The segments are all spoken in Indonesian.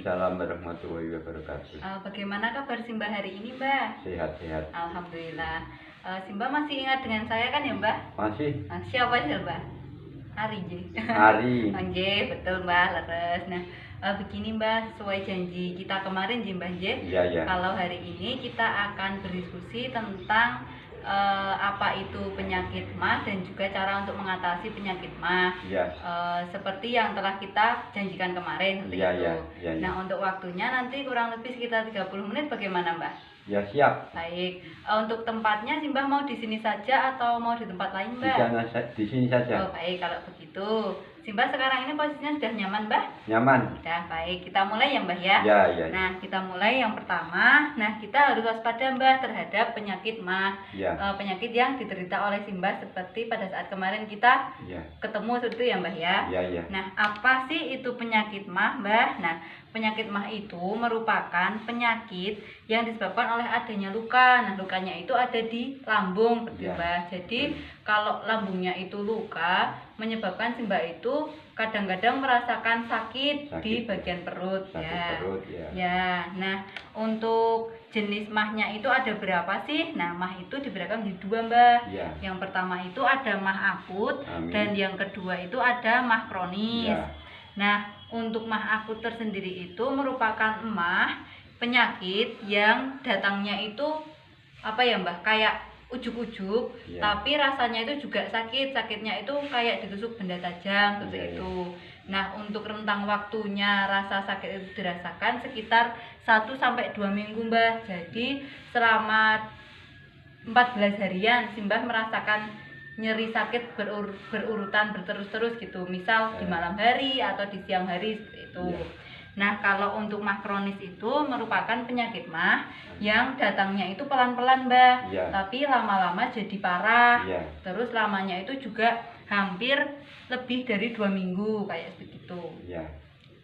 Waalaikumsalam warahmatullahi wabarakatuh. Bagaimana kabar Simba hari ini, Mbak? Sehat-sehat. Alhamdulillah. Simba masih ingat dengan saya kan ya, Mbak? Masih? Siapa aja, Mbak? Ari, J. Ari. Oke, betul, Mbak. Leres. Nah, begini, Mbak, sesuai janji kita kemarin, Mbak J. Iya, iya. Kalau hari ini kita akan berdiskusi tentang apa itu penyakit MAH dan juga cara untuk mengatasi penyakit MAH. Iya. Seperti yang telah kita janjikan kemarin seperti Iya, itu. iya, iya, iya. Nah, untuk waktunya nanti kurang lebih sekitar 30 menit bagaimana, Mbak? Ya, siap. Baik. Untuk tempatnya Simbah mau di sini saja atau mau di tempat lain, Mbak? Di sini saja. Oh, baik, kalau begitu. Simbah sekarang ini posisinya sudah nyaman, Mbak? Nyaman. Sudah, baik. Kita mulai ya, Mbak ya? Ya, ya. Nah, kita mulai yang pertama. Nah, kita harus waspada, Mbak, terhadap penyakit MAH. Ya. Penyakit yang diderita oleh Simbah seperti pada saat kemarin kita ketemu seperti itu ya, Mbak ya? Ya, ya. Nah, apa sih itu penyakit MAH, Mbak? Nah, penyakit MAH itu merupakan penyakit yang disebabkan oleh adanya luka. Nah, lukanya itu ada di lambung, Mbak. Jadi, kalau lambungnya itu luka, menyebabkan Simbah itu kadang-kadang merasakan sakit di bagian perut. Perut, ya. Ya, nah untuk jenis MAH-nya itu ada berapa sih? Nah, MAH itu dibedakan menjadi dua, Mbak. Ya. Yang pertama itu ada MAH akut. Amin. Dan yang kedua itu ada MAH kronis. Ya. Nah, untuk MAH akut tersendiri itu merupakan MAH penyakit yang datangnya itu apa ya, Mbak? Kayak ujuk-ujuk, tapi rasanya itu juga sakit. Sakitnya itu kayak ditusuk benda tajam seperti itu. Nah, untuk rentang waktunya rasa sakit itu dirasakan sekitar 1-2 minggu, Mbak. Jadi selama 14 harian Simbah merasakan nyeri sakit berurutan berterus-terus gitu. Misal di malam hari atau di siang hari seperti itu. Nah, kalau untuk MAH kronis itu merupakan penyakit MAH yang datangnya itu pelan-pelan, Mbak. Tapi lama-lama jadi parah. Terus lamanya itu juga hampir lebih dari 2 minggu kayak begitu.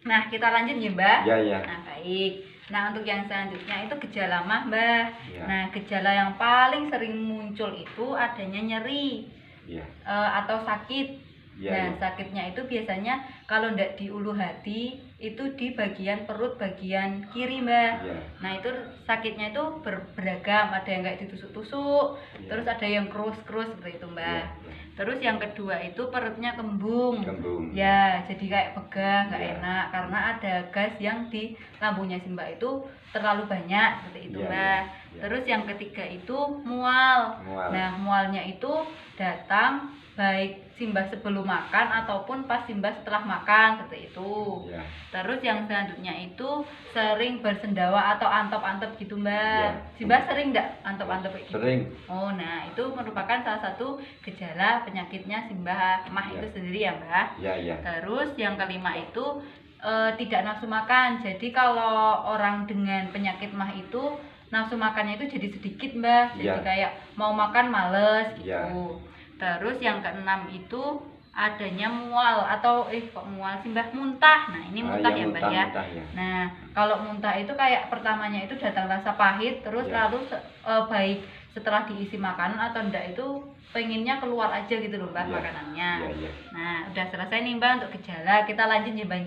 Nah, kita lanjut ya, Mbak. Nah, baik. Nah, untuk yang selanjutnya itu gejala MAH, Mbak. Nah, gejala yang paling sering muncul itu adanya nyeri atau sakit. Nah, sakitnya itu biasanya kalau tidak di ulu hati, itu di bagian perut bagian kiri, Mbak. Nah, itu sakitnya itu beragam, ada yang kayak ditusuk-tusuk, terus ada yang kerus-kerus seperti itu, Mbak. Terus yang kedua itu perutnya kembung. Ya, jadi kayak pegang, nggak enak karena ada gas yang di lambungnya Simbah itu terlalu banyak seperti itu, Mbak. Terus yang ketiga itu mual. Nah, mualnya itu datang baik Simbah sebelum makan ataupun pas Simbah setelah makan seperti itu. Terus yang selanjutnya itu sering bersendawa atau antop-antop gitu, Mbak. Simbah sering enggak antop-antop kayak gitu? Sering. Oh, nah itu merupakan salah satu gejala penyakitnya Simbah MAH itu sendiri ya, Mbak. Terus yang kelima itu tidak nafsu makan. Jadi kalau orang dengan penyakit MAH itu nafsu makannya itu jadi sedikit, Mbak. Jadi kayak mau makan males gitu. Terus yang keenam itu adanya mual atau kok mual sih, Mbak? Muntah. Nah, ini muntah ya, Mbak ya. Nah, kalau muntah itu kayak pertamanya itu datang rasa pahit, terus lalu baik setelah diisi makanan atau enggak itu pengennya keluar aja gitu loh, Mbak, makanannya. Nah, udah selesai nih, Mbak, untuk gejala. Kita lanjut ya, Mbak.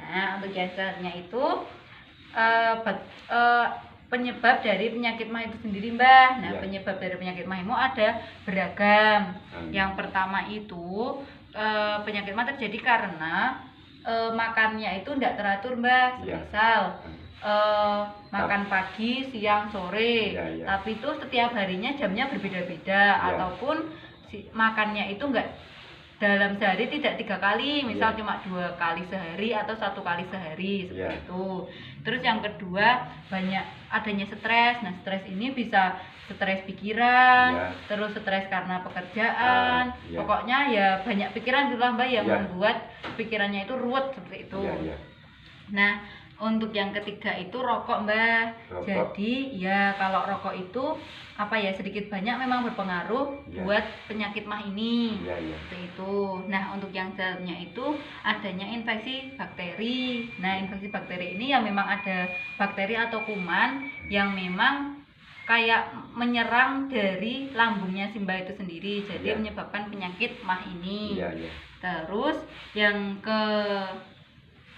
Nah, untuk gejalanya itu penyebab dari penyakit MAH itu sendiri, Mbak. Nah, penyebab dari penyakit MAH itu ada beragam. Yang pertama itu penyakit MAH terjadi karena makannya itu tidak teratur, Mbak. Misal makan pagi, siang, sore. Tapi itu setiap harinya jamnya berbeda-beda ataupun makannya itu enggak dalam sehari tidak 3 kali, misal cuma 2 kali sehari atau 1 kali sehari seperti itu. Terus yang kedua banyak adanya stres. Nah, stres ini bisa stres pikiran, terus stres karena pekerjaan. Pokoknya ya banyak pikiran gitu lah, Mbak, yang membuat pikirannya itu ruwet seperti itu. Nah, untuk yang ketiga itu rokok, Mbak. Jadi ya kalau rokok itu apa ya sedikit banyak memang berpengaruh buat penyakit MAH ini. Seperti itu. Nah, untuk yang selanjutnya itu adanya infeksi bakteri. Nah, infeksi bakteri ini ya memang ada bakteri atau kuman yang memang kayak menyerang dari lambungnya Simbah itu sendiri. Jadi menyebabkan penyakit MAH ini. Terus yang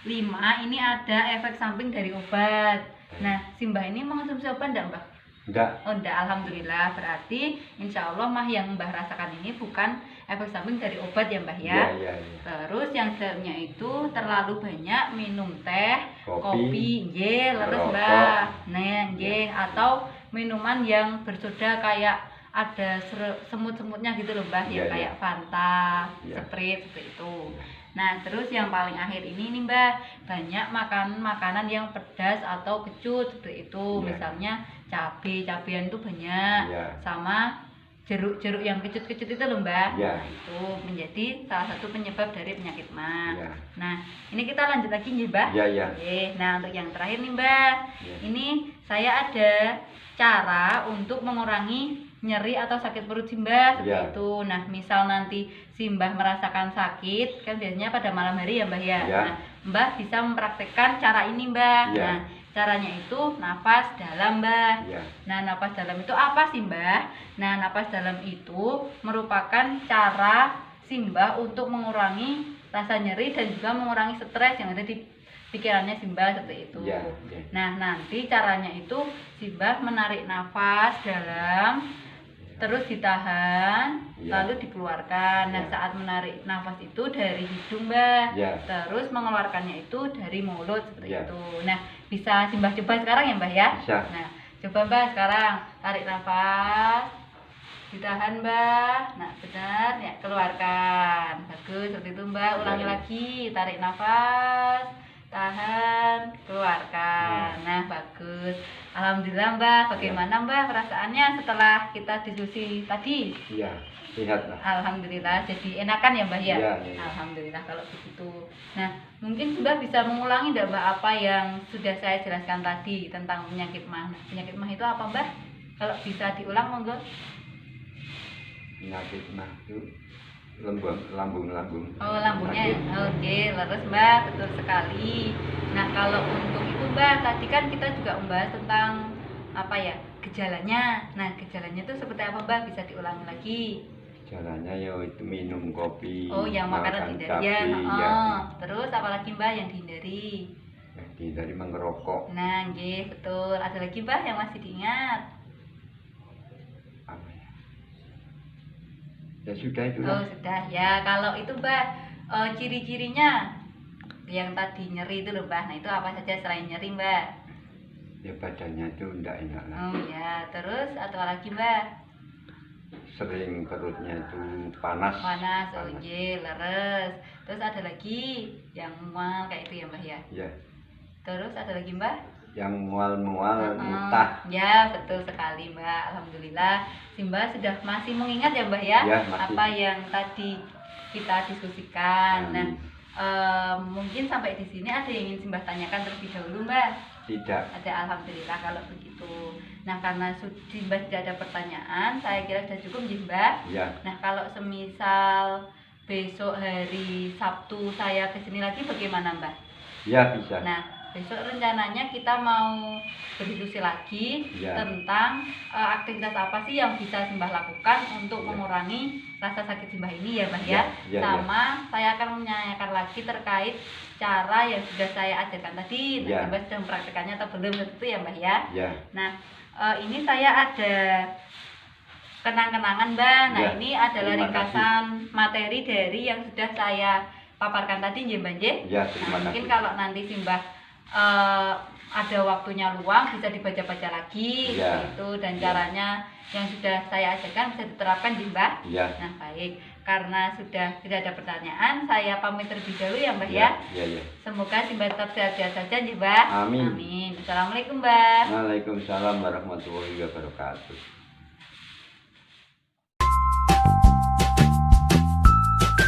5 ini ada efek samping dari obat. Nah, si Mbah ini mengonsumsi obat enggak, Mbah? Enggak. Oh, enggak, alhamdulillah. Berarti insya Allah mah yang Mbah rasakan ini bukan efek samping dari obat ya, Mbah ya. Iya, iya. Terus yang dalamnya itu terlalu banyak minum teh, Kopi, nggih, leres rokok. Mbah. Nah, nggih, atau minuman yang bersoda kayak ada semut-semutnya gitu loh, Mbah, ya Iya, kayak Fanta, Iya. Sprite seperti itu. Nah, terus yang paling akhir ini nih, Mbah, banyak makan makanan yang pedas atau kecut seperti itu. Iya. Misalnya cabean itu banyak, Iya. sama jeruk-jeruk yang kecut-kecut itu loh, Mbah. Iya. Itu menjadi salah satu penyebab dari penyakit mah. Iya. Nah, ini kita lanjut lagi nih, Mbah. Iya, iya. Oke, nah untuk yang terakhir nih, Mbah. Iya. Ini saya ada cara untuk mengurangi nyeri atau sakit perut si Mbah seperti Iya. itu. Nah, misal nanti si Mbah merasakan sakit, kan biasanya pada malam hari ya, Mbah ya. Iya. Nah, Mbah bisa mempraktekkan cara ini, Mbah. Iya. Nah, caranya itu nafas dalam, Mbah. Iya. Nah, napas dalam itu apa sih, Mbah? Nah, napas dalam itu merupakan cara si Mbah untuk mengurangi rasa nyeri dan juga mengurangi stres yang ada di pikirannya si Mbah seperti itu. Iya, iya. Nah, nanti caranya itu si Mbah menarik nafas dalam, terus ditahan, Iya. lalu dikeluarkan. Nah, Iya. saat menarik nafas itu dari hidung, Mbah. Iya. Terus mengeluarkannya itu dari mulut seperti Iya. itu. Nah, bisa si Mbah coba sekarang ya, Mbah ya? Bisa. Nah, coba Mbah sekarang tarik nafas, ditahan, Mbah. Nah, benar ya, keluarkan. Bagus seperti itu, Mbah. Ulangi Iya. lagi, tarik nafas, tahan, keluarkan. Nah, bagus. Alhamdulillah, Mbah. Bagaimana, Mbah, perasaannya setelah kita diskusi tadi? Iya. Lihat lah. Alhamdulillah, jadi enakan ya, Mbah ya? Iya, iya. Alhamdulillah kalau begitu. Nah, mungkin Mbah bisa mengulangi enggak, Mbah, apa yang sudah saya jelaskan tadi tentang penyakit mah. Nah, penyakit mah itu apa, Mbah? Kalau bisa diulang, monggo. Penyakit mah itu lambung. Oh, lambungnya. Sakit. Oke, leres, Mbah, betul sekali. Nah, kalau untuk itu, Mbah, tadi kan kita juga membahas tentang apa ya? Gejalanya. Nah, gejalanya itu seperti apa, Mbah? Bisa diulangi lagi. Jalannya ya itu minum kopi. Oh, yang makanan dihindari ya. cabai, Oh, ya. terus apa lagi, Mbah, yang dihindari? Dihindari mengerokok. Nah, nggih, betul. Ada lagi, Mbah, yang masih diingat? Apa ya? Ya sudah itu Oh, lah. sudah. Ya, kalau itu, Mbah, ciri-cirinya yang tadi nyeri itu loh, Mbah. Nah, itu apa saja selain nyeri, Mbah? Ya badannya itu enggak enak lah. Oh, ya. Terus atau lagi, Mbah? Sering perutnya itu panas. Panas, oh nggih, leres. Terus ada lagi yang mual kayak itu ya, Mbah ya. Ya. Terus ada lagi, Mbah? Yang mual-mual Heeh. muntah. Ya, betul sekali, Mbak. Alhamdulillah, si Mbah sudah masih mengingat ya, Mbah ya, Ya, masih. apa yang tadi kita diskusikan. Nah, mungkin sampai di sini ada yang ingin si Mbah tanyakan terlebih dahulu, Mbah? Tidak. Ada, alhamdulillah kalau begitu. Nah, karena si Mbah tidak ada pertanyaan, saya kira sudah cukup, nggih, Mbah. Ya. Nah, kalau semisal besok hari Sabtu saya kesini lagi bagaimana, Mbah? Ya bisa. Nah, besok rencananya kita mau berdiskusi lagi Ya. tentang aktivitas apa sih yang bisa Simbah lakukan untuk Ya. mengurangi rasa sakit Simbah ini ya, Mbah Ya, ya. ya, Sama saya akan menanyakan lagi terkait cara yang sudah saya ajarkan tadi. Nah, Ya. Simbah sudah mempraktekannya atau belum itu ya, Mbah ya. Ya. Nah, ini saya ada kenang-kenangan, Mbah. Nah, Ya, ini adalah terima kasih. ringkasan materi dari yang sudah saya paparkan tadi, nggih, Mbah nggih. Ya, Nah, terima mungkin kasih. kalau nanti Simbah ada waktunya luang bisa dibaca-baca lagi Ya. gitu, dan Ya. caranya yang sudah saya ajarkan bisa diterapkan, nggih, Mbah. Ya. Nah, baik. Karena sudah tidak ada pertanyaan, saya pamit terlebih dahulu ya, Mbah ya. Ya, ya. Semoga Simbah tetap sehat-sehat saja, nggih, Mbah. Amin. Amin. Assalamualaikum, Mbah. Waalaikumsalam warahmatullahi wabarakatuh.